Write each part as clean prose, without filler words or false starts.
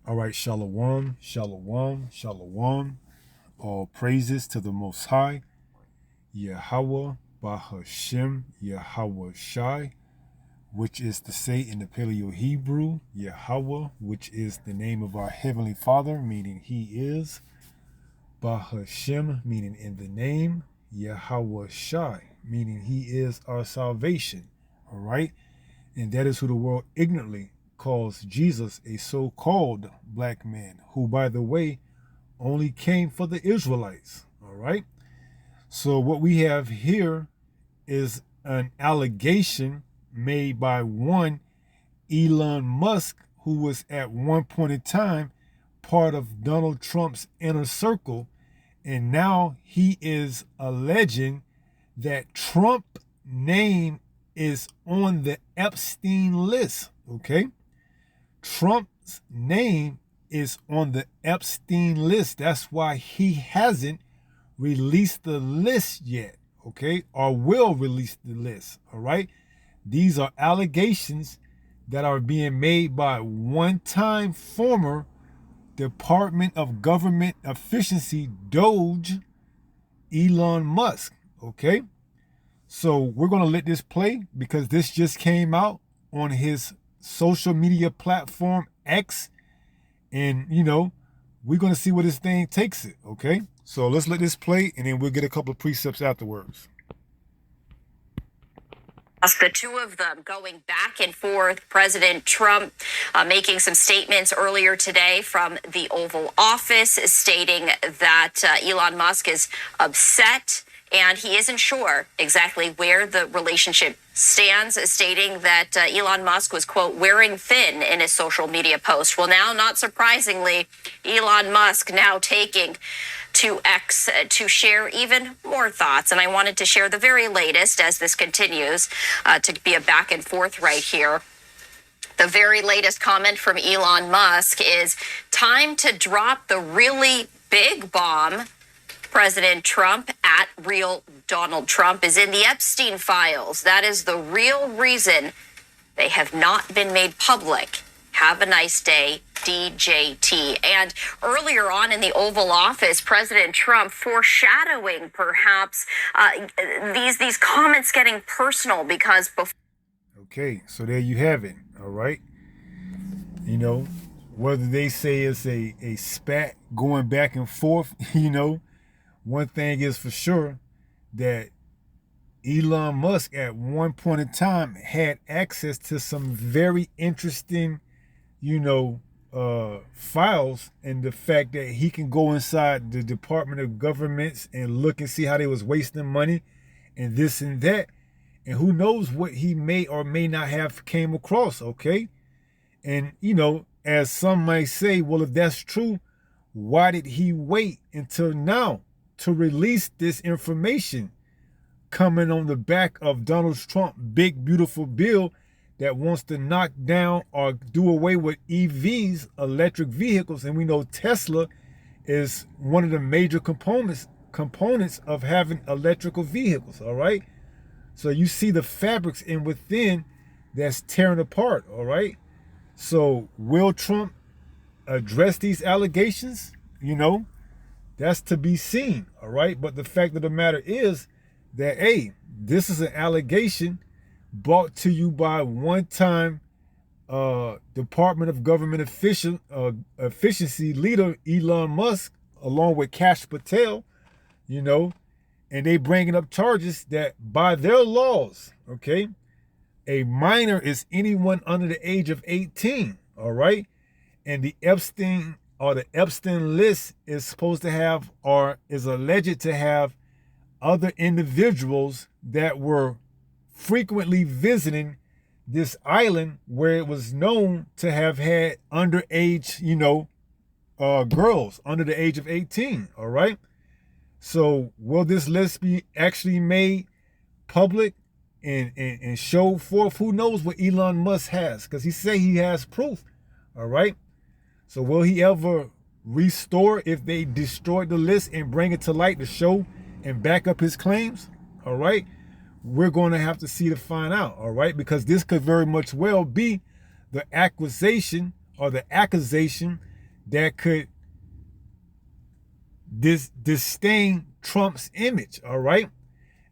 All right, shalom, shalom, shalom. All praises to the Most High, Yahweh, Bahashem, Yahweh Shai, which is to say in the Paleo Hebrew, Yahweh, which is the name of our Heavenly Father, meaning He is, Bahashem, meaning in the name, Yahweh Shai, meaning He is our salvation. All right, and that is who the world ignorantly calls Jesus, a so-called black man, who, by the way, only came for the Israelites. All right. So what we have here is an allegation made by one Elon Musk, who was at one point in time part of Donald Trump's inner circle. And now he is alleging that Trump's name is on the Epstein list. Okay. Trump's name is on the Epstein list. That's why he hasn't released the list yet, okay? Or will release the list, all right? These are allegations that are being made by one-time former Department of Government Efficiency, Doge, Elon Musk, okay? So we're going to let this play because this just came out on his social media platform X, and we're going to see where this thing takes it. Okay, so let's let this play, and then we'll get a couple of precepts afterwards. The two of them going back and forth. President Trump making some statements earlier today from the Oval Office, stating that Elon Musk is upset and he isn't sure exactly where the relationship stands, stating that Elon Musk was, quote, wearing thin in his social media post. Well, now, not surprisingly, Elon Musk now taking to X to share even more thoughts. And I wanted to share the very latest as this continues to be a back and forth right here. The very latest comment from Elon Musk is time to drop the really big bomb. President Trump at real Donald Trump is in the Epstein files. That is the real reason they have not been made public. Have a nice day, DJT. And earlier on in the Oval Office, President Trump foreshadowing perhaps these comments getting personal because before. Okay, so there you have it. All right. Whether they say it's a spat going back and forth, one thing is for sure that Elon Musk at one point in time had access to some very interesting, files, and the fact that he can go inside the Department of Governments and look and see how they was wasting money and this and that. And who knows what he may or may not have came across, okay? And, as some might say, well, if that's true, why did he wait until now to release this information coming on the back of Donald Trump's big, beautiful bill that wants to knock down or do away with EVs, electric vehicles? And we know Tesla is one of the major components of having electrical vehicles, all right? So you see the fabrics in within that's tearing apart, all right? So will Trump address these allegations? That's to be seen, all right? But the fact of the matter is that, hey, this is an allegation brought to you by one-time Department of Government Efficiency leader Elon Musk, along with Kash Patel, and they bringing up charges that by their laws, okay, a minor is anyone under the age of 18, all right? And the Epstein list is supposed to have, or is alleged to have, other individuals that were frequently visiting this island where it was known to have had underage, girls under the age of 18, all right? So will this list be actually made public and show forth? Who knows what Elon Musk has, because he say he has proof, all right? So will he ever restore if they destroyed the list and bring it to light to show and back up his claims? All right. We're going to have to see to find out. All right. Because this could very much well be the accusation that could disdain Trump's image, all right,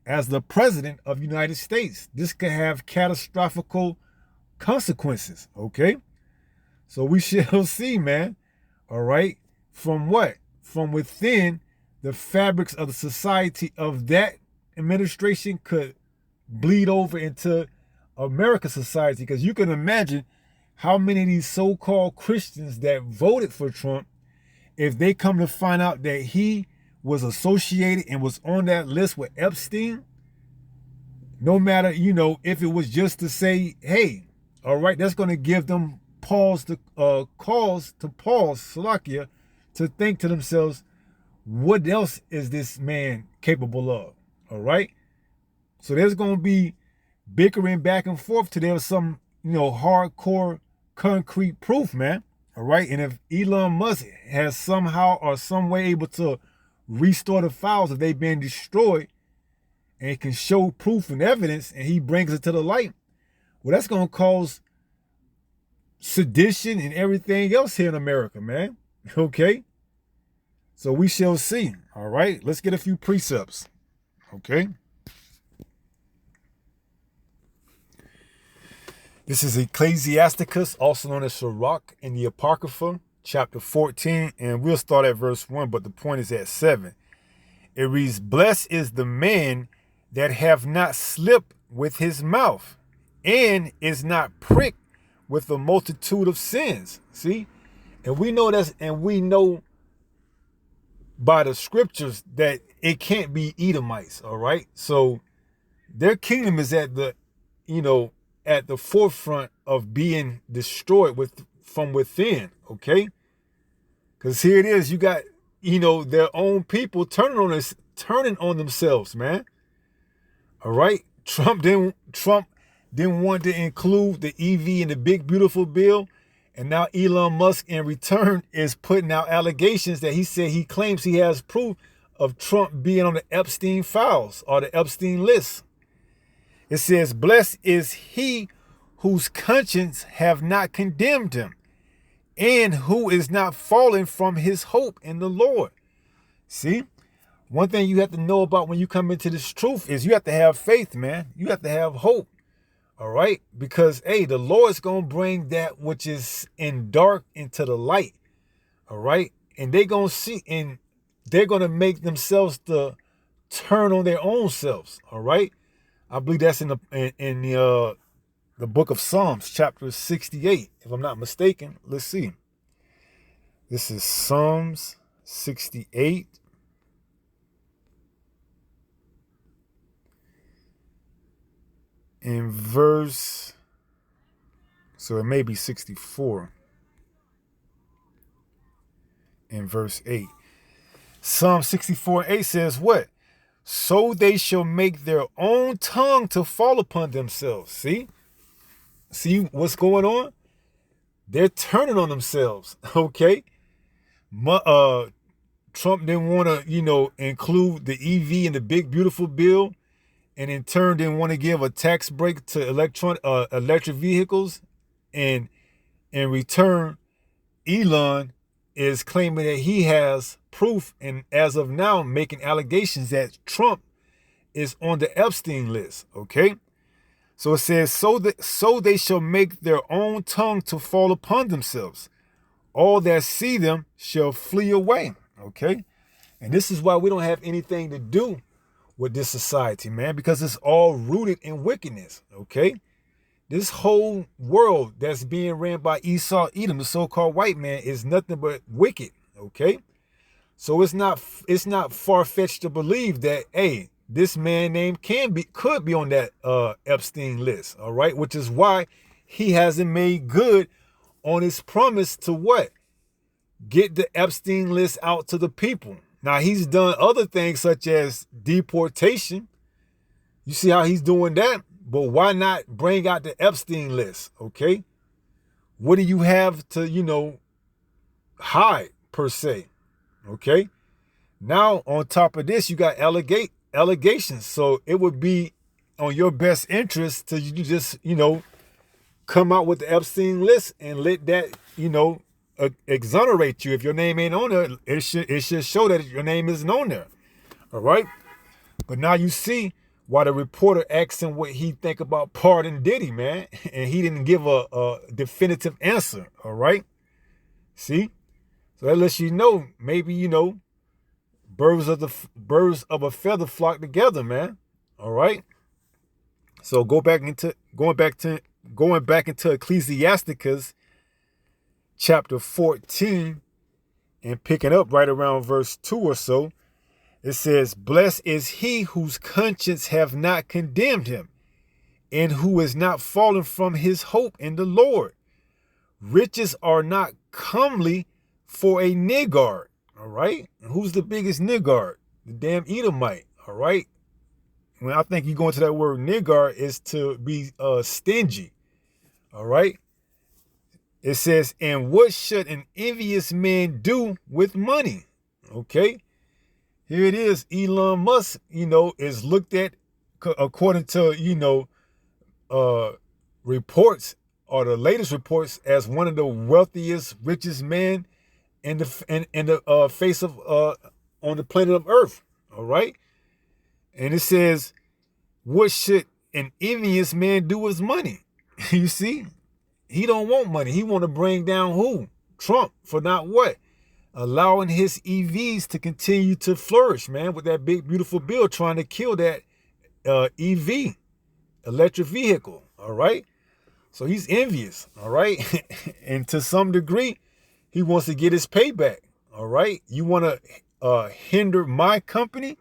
as the president of the United States. This could have catastrophic consequences, okay? So we shall see, man, all right? From what? From within the fabrics of the society of that administration could bleed over into American society, because you can imagine how many of these so-called Christians that voted for Trump, if they come to find out that he was associated and was on that list with Epstein, no matter, if it was just to say, hey, all right, that's going to give them cause to pause, Slovakia, to think to themselves, what else is this man capable of? All right. So there's going to be bickering back and forth till there's some, hardcore concrete proof, man. All right. And if Elon Musk has somehow or some way able to restore the files, if they've been destroyed, and can show proof and evidence, and he brings it to the light, well, that's going to cause sedition and everything else here in America, man. Okay? So we shall see. All right? Let's get a few precepts. Okay? This is Ecclesiasticus, also known as Sirach, in the Apocrypha, chapter 14, and we'll start at verse 1, but the point is at 7. It reads, "Blessed is the man that have not slipped with his mouth, and is not pricked with a multitude of sins." See? And we know by the scriptures that it can't be Edomites, all right? So their kingdom is at the forefront of being destroyed from within, okay? Because here it is, you got, their own people turning on themselves, man. All right, Trump didn't want to include the EV in the big beautiful bill, and now Elon Musk in return is putting out allegations that he claims he has proof of Trump being on the Epstein files or the Epstein list. It says, "Blessed is he whose conscience have not condemned him, and who is not fallen from his hope in the Lord." See? One thing you have to know about when you come into this truth is you have to have faith, man. You have to have hope. All right? Because, hey, the Lord's going to bring that which is in dark into the light. All right? And they're going to see, and they're going to make themselves to turn on their own selves. All right? I believe that's in the book of Psalms, chapter 68, if I'm not mistaken. Let's see. This is Psalms 68. In verse, so it may be 64, in verse 8. Psalm 64:8 says what? "So they shall make their own tongue to fall upon themselves." See what's going on? They're turning on themselves, okay? Trump didn't want to, include the EV in the big beautiful bill, and in turn didn't want to give a tax break to electric vehicles. And in return, Elon is claiming that he has proof, and as of now making allegations that Trump is on the Epstein list, okay? So it says, so they shall make their own tongue to fall upon themselves. All that see them shall flee away, okay? And this is why we don't have anything to do with this society, man, because it's all rooted in wickedness, okay? This whole world that's being ran by Esau, Edom, the so-called white man, is nothing but wicked, okay? So it's not far-fetched to believe that, hey, this man name could be on that Epstein list, all right? Which is why he hasn't made good on his promise to what? Get the Epstein list out to the people. Now, he's done other things such as deportation. You see how he's doing that? But why not bring out the Epstein list, okay? What do you have to, hide, per se, okay? Now, on top of this, you got allegations. So it would be on your best interest to you just, come out with the Epstein list and let that, exonerate you. If your name ain't on there, it should show that your name isn't on there. All right. But now you see why the reporter asked him what he think about Pardon Diddy, man, and he didn't give a definitive answer. All right. See, so that lets you know, maybe, you know, birds of a feather flock together, man. All right. So going back into Ecclesiasticus chapter 14 and picking up right around verse 2 or so, it says, "Blessed is he whose conscience have not condemned him, and who is not fallen from his hope in the Lord. Riches are not comely for a niggard." All right. And who's the biggest niggard? The damn Edomite. All right. When I think you go into that word niggard, is to be stingy. All right. It says, "And what should an envious man do with money?" Okay. Here it is. Elon Musk, you know, is looked at according to, you know, reports, or the latest reports, as one of the wealthiest, richest men in the face of on the planet of Earth. All right. And it says, what should an envious man do with money? You see, he don't want money. He want to bring down who? Trump, for not what? Allowing his EVs to continue to flourish, man, with that big, beautiful bill trying to kill that EV, electric vehicle. All right. So he's envious. All right. And to some degree, he wants to get his payback. All right. You want to hinder my company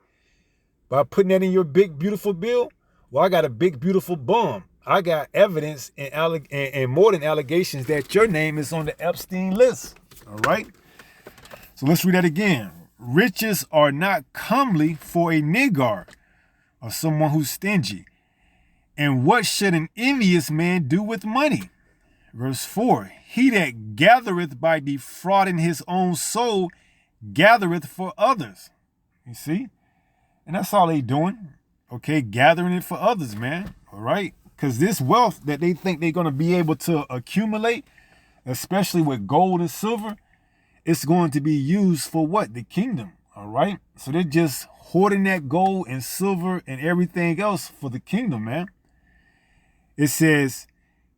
by putting that in your big, beautiful bill? Well, I got a big, beautiful bomb. I got evidence and more than allegations that your name is on the Epstein list. All right. So let's read that again. Riches are not comely for a niggard, or someone who's stingy. And what should an envious man do with money? Verse 4, he that gathereth by defrauding his own soul gathereth for others. You see? And that's all they doing. Okay, gathering it for others, man. All right? Because this wealth that they think they're going to be able to accumulate, especially with gold and silver, it's going to be used for what? The kingdom. All right? So they're just hoarding that gold and silver and everything else for the kingdom, man. It says,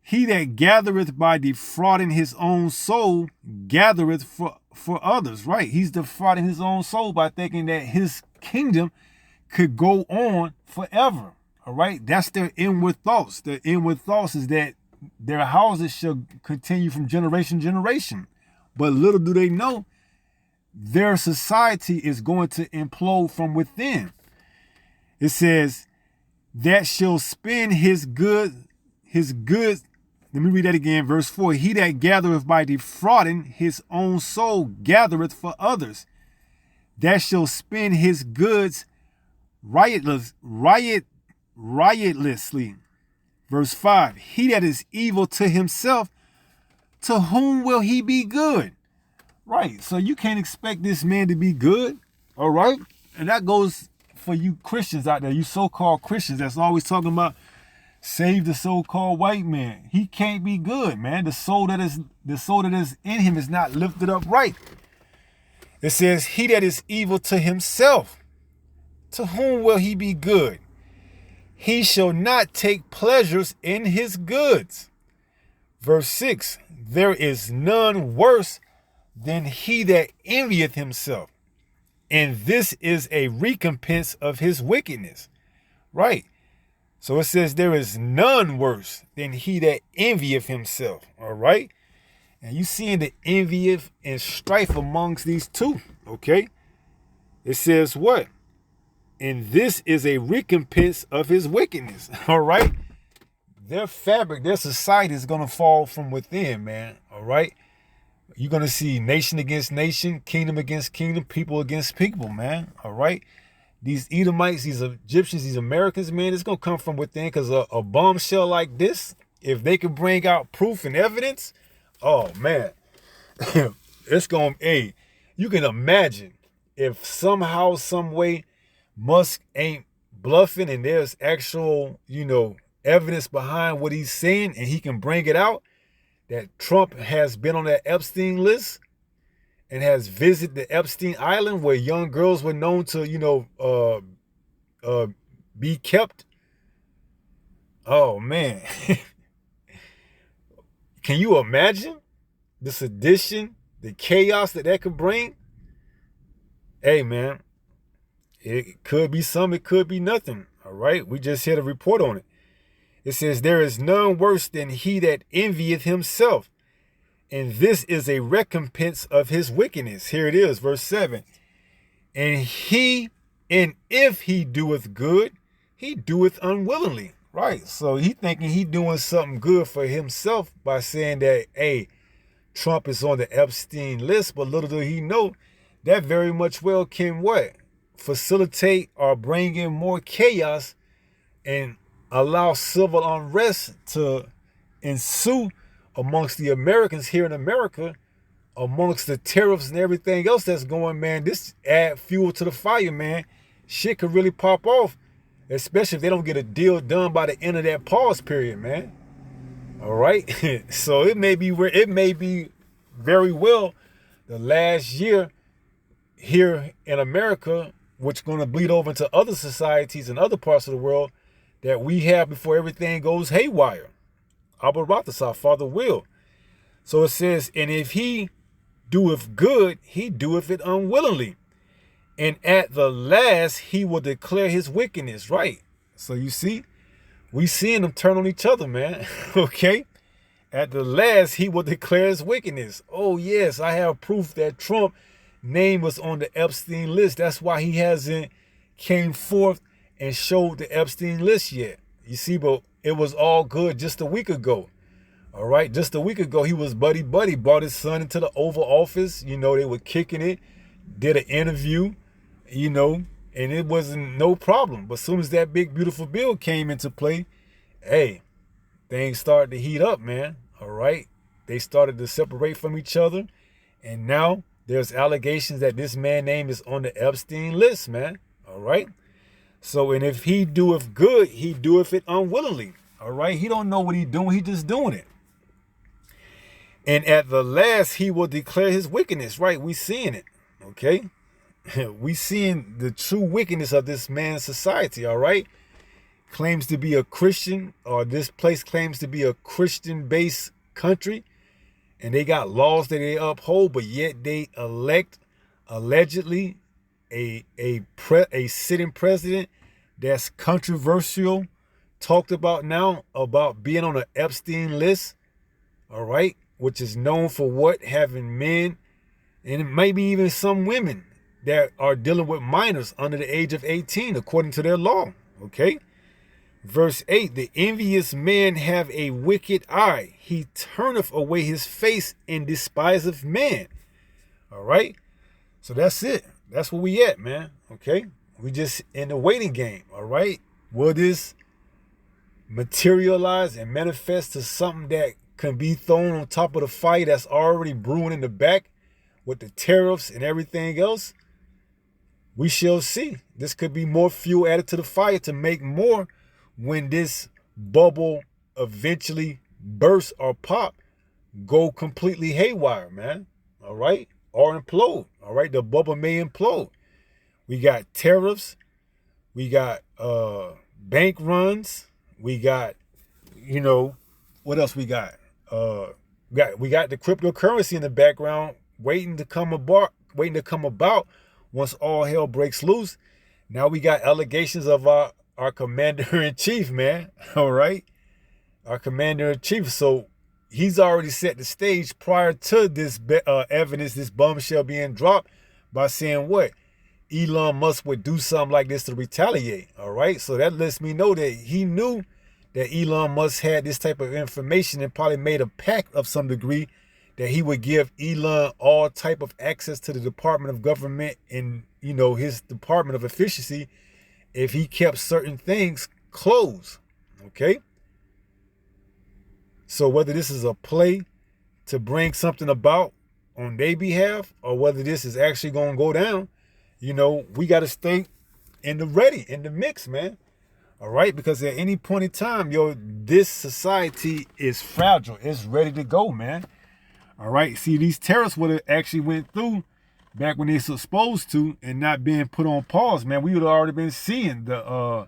he that gathereth by defrauding his own soul gathereth for others. Right? He's defrauding his own soul by thinking that his kingdom could go on forever. All right? That's their inward thoughts. Their inward thoughts is that their houses shall continue from generation to generation. But little do they know, their society is going to implode from within. It says, that shall spend his goods. Let me read that again. Verse 4, he that gathereth by defrauding his own soul gathereth for others. That shall spend his goods riotlessly. Verse 5, he that is evil to himself, to whom will he be good? Right. So you can't expect this man to be good. All right. And that goes for you Christians out there, you so-called Christians that's always talking about save the so-called white man. He can't be good, man. The soul that is in him is not lifted up right. It says, he that is evil to himself, to whom will he be good? He shall not take pleasures in his goods. Verse 6, there is none worse than he that envieth himself, and this is a recompense of his wickedness. Right. So it says there is none worse than he that envieth himself. All right. And you seeing the envy and strife amongst these two. Okay. It says what? And this is a recompense of his wickedness. All right. Their fabric, their society is going to fall from within, man. All right. You're going to see nation against nation, kingdom against kingdom, people against people, man. All right. These Edomites, these Egyptians, these Americans, man, it's going to come from within, because a bombshell like this, if they can bring out proof and evidence, oh, man, it's going to, hey, you can imagine if somehow, some way, Musk ain't bluffing and there's actual, evidence behind what he's saying and he can bring it out, that Trump has been on that Epstein list and has visited the Epstein Island where young girls were known to, be kept. Oh, man. Can you imagine the sedition, the chaos that could bring? Hey, man, it could be some, it could be nothing. All right, we just had a report on it. It says, there is none worse than he that envieth himself, and this is a recompense of his wickedness. Here it is, verse 7. And if he doeth good, he doeth unwillingly. Right, so he thinking he doing something good for himself by saying that, hey, Trump is on the Epstein list, but little do he know that very much well can what? Facilitate or bring in more chaos and allow civil unrest to ensue amongst the Americans here in America, amongst the tariffs and everything else that's going, man. This add fuel to the fire, man. Shit could really pop off, especially if they don't get a deal done by the end of that pause period, man. All right. So it may be very well the last year here in America, which is going to bleed over into other societies and other parts of the world that we have before everything goes haywire. Abba Rathasah, Father will. So it says, and if he doeth good, he doeth it unwillingly. And at the last, he will declare his wickedness. Right. So you see, we seeing them turn on each other, man. Okay. At the last, he will declare his wickedness. Oh, yes, I have proof that Trump's name was on the Epstein list. That's why he hasn't came forth and showed the Epstein list yet. You see, but it was all good just a week ago. All right. Just a week ago, he was buddy, brought his son into the Oval Office. You know, they were kicking it, did an interview, you know, and it wasn't no problem. But as soon as that big, beautiful bill came into play, hey, things started to heat up, man. All right. They started to separate from each other. And now there's allegations that this man's name is on the Epstein list, man. All right. So, and if he doeth good, he doeth it unwillingly. All right. He don't know what he's doing. He just doing it. And at the last, he will declare his wickedness. Right. We seeing it. Okay. We seeing the true wickedness of this man's society. All right. Claims to be a Christian, or this place claims to be a Christian-based country, and they got laws that they uphold, but yet they elect allegedly a sitting president that's controversial, talked about now about being on an Epstein list, all right, which is known for what? Having men and maybe even some women that are dealing with minors under the age of 18, according to their law, okay? Verse 8, the envious man have a wicked eye. He turneth away his face and despiseth man. All right. So that's it. That's where we at, man. Okay. We just in the waiting game. All right. Will this materialize and manifest to something that can be thrown on top of the fire that's already brewing in the back with the tariffs and everything else? We shall see. This could be more fuel added to the fire to make more when this bubble eventually bursts or pop, go completely haywire, man. All right. Or implode. All right. The bubble may implode. We got tariffs. We got bank runs. We got, you know, what else we got? We got the cryptocurrency in the background waiting to come about once all hell breaks loose. Now we got allegations of our commander-in-chief, man. All right. Our commander-in-chief. So he's already set the stage prior to this evidence, this bombshell being dropped, by saying what? Elon Musk would do something like this to retaliate. All right. So that lets me know that he knew that Elon Musk had this type of information and probably made a pact of some degree that he would give Elon all type of access to the Department of Government and, you know, his Department of Efficiency if he kept certain things closed. Okay. So whether this is a play to bring something about on their behalf or whether this is actually going to go down, you know, we got to stay in the mix, man. All right, because at any point in time, this society is fragile. It's ready to go, man. All right, see, these tariffs would have actually went through back when they supposed to and not being put on pause, man. We would have already been seeing the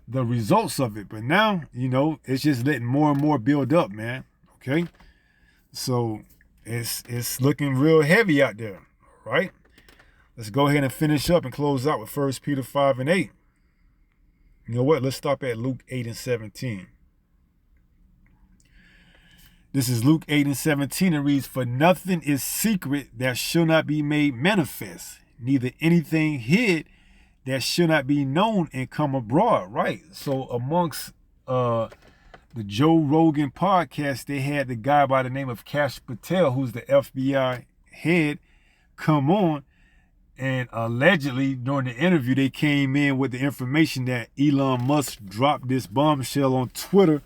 results of it. But now, it's just letting more and more build up, man. Okay, so it's looking real heavy out there. All right, let's go ahead and finish up and close out with 1 Peter 5 and 8. You know what? Let's stop at Luke 8 and 17. This is Luke 8 and 17. It reads, "For nothing is secret that shall not be made manifest, neither anything hid that shall not be known and come abroad." Right. So amongst the Joe Rogan podcast, they had the guy by the name of Kash Patel, who's the FBI head, come on. And allegedly, during the interview, they came in with the information that Elon Musk dropped this bombshell on Twitter,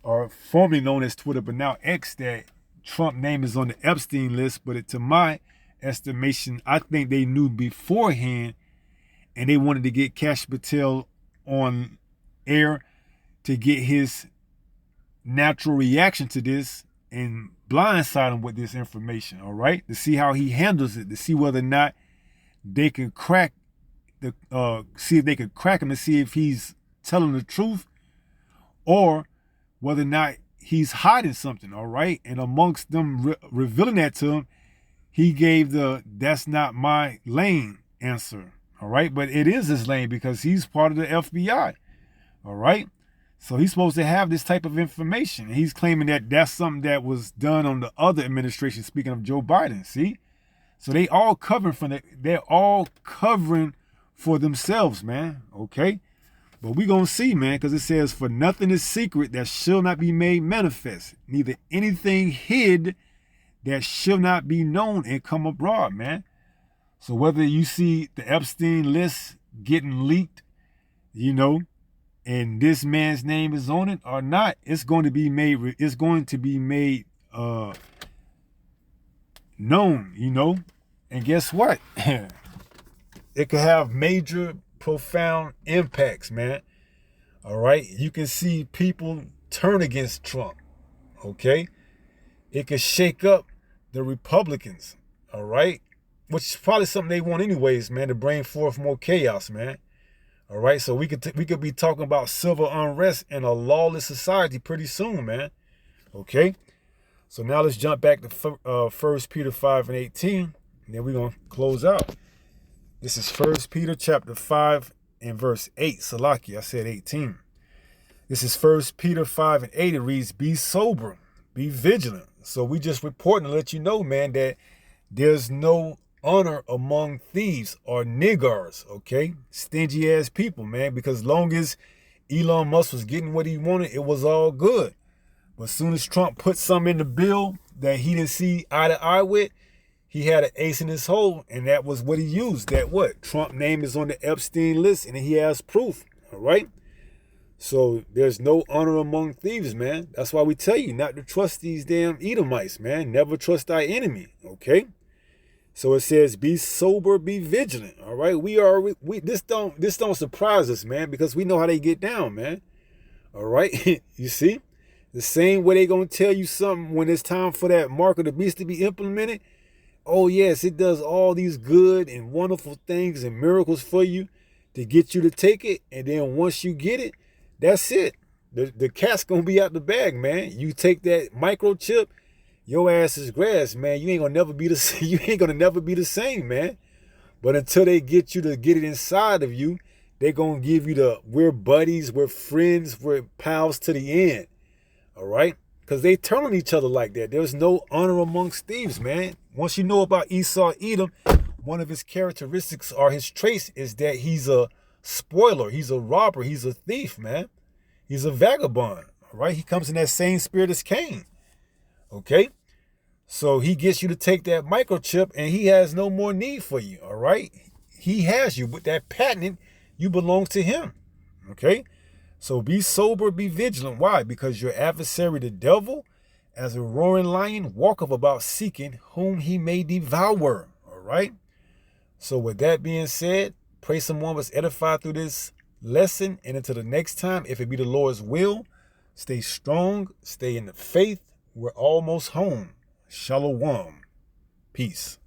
or formerly known as Twitter, but now X, that Trump's name is on the Epstein list. But to my estimation, I think they knew beforehand, and they wanted to get Kash Patel on air to get his natural reaction to this and blindside him with this information, all right? To see how he handles it, to see whether or not they can see if they could crack him and see if he's telling the truth or whether or not he's hiding something, all right? And amongst them revealing that to him, he gave the "that's not my lane" answer, all right? But it is his lane because he's part of the FBI, all right? So he's supposed to have this type of information. He's claiming that that's something that was done on the other administration, speaking of Joe Biden, see? So they're all covering for themselves, man. Okay. But we're going to see, man, because it says, "For nothing is secret that shall not be made manifest, neither anything hid that shall not be known and come abroad," man. So whether you see the Epstein list getting leaked, and this man's name is on it or not, it's going to be made known, and guess what? It could have major, profound impacts, man. All right. You can see people turn against Trump. Okay. It could shake up the Republicans. All right. Which is probably something they want anyways, man, to bring forth more chaos, man. All right. So we could be talking about civil unrest in a lawless society pretty soon, man. Okay. So now let's jump back to 1 Peter 5 and 18, and then we're going to close out. This is 1 Peter chapter 5 and verse 8. Salaki, I said 18. This is 1 Peter 5 and 8. It reads, "Be sober, be vigilant." So we just reporting to let you know, man, that there's no honor among thieves or niggars, okay? Stingy ass people, man, because long as Elon Musk was getting what he wanted, it was all good. But as soon as Trump put something in the bill that he didn't see eye to eye with, he had an ace in his hole, and that was what he used. That what? Trump's name is on the Epstein list, and he has proof, all right? So there's no honor among thieves, man. That's why we tell you not to trust these damn Edomites, man. Never trust thy enemy, okay? So it says, "Be sober, be vigilant," all right? This don't surprise us, man, because we know how they get down, man, all right? You see? The same way they going to tell you something when it's time for that mark of the beast to be implemented. Oh, yes, it does all these good and wonderful things and miracles for you to get you to take it. And then once you get it, that's it. The cat's going to be out the bag, man. You take that microchip, your ass is grass, man. You ain't going to never be the same, man. But until they get you to get it inside of you, they're going to give you we're buddies, we're friends, we're pals to the end. All right? Because they turn on each other like that. There's no honor amongst thieves, man. Once you know about Esau Edom, one of his characteristics or his traits is that he's a spoiler. He's a robber. He's a thief, man. He's a vagabond. All right? He comes in that same spirit as Cain. Okay? So he gets you to take that microchip and he has no more need for you. All right? He has you. With that patent, you belong to him. Okay? So be sober, be vigilant. Why? Because your adversary, the devil, as a roaring lion, walketh about seeking whom he may devour. All right? So with that being said, pray someone was edified through this lesson. And until the next time, if it be the Lord's will, stay strong, stay in the faith. We're almost home. Shalom. Peace.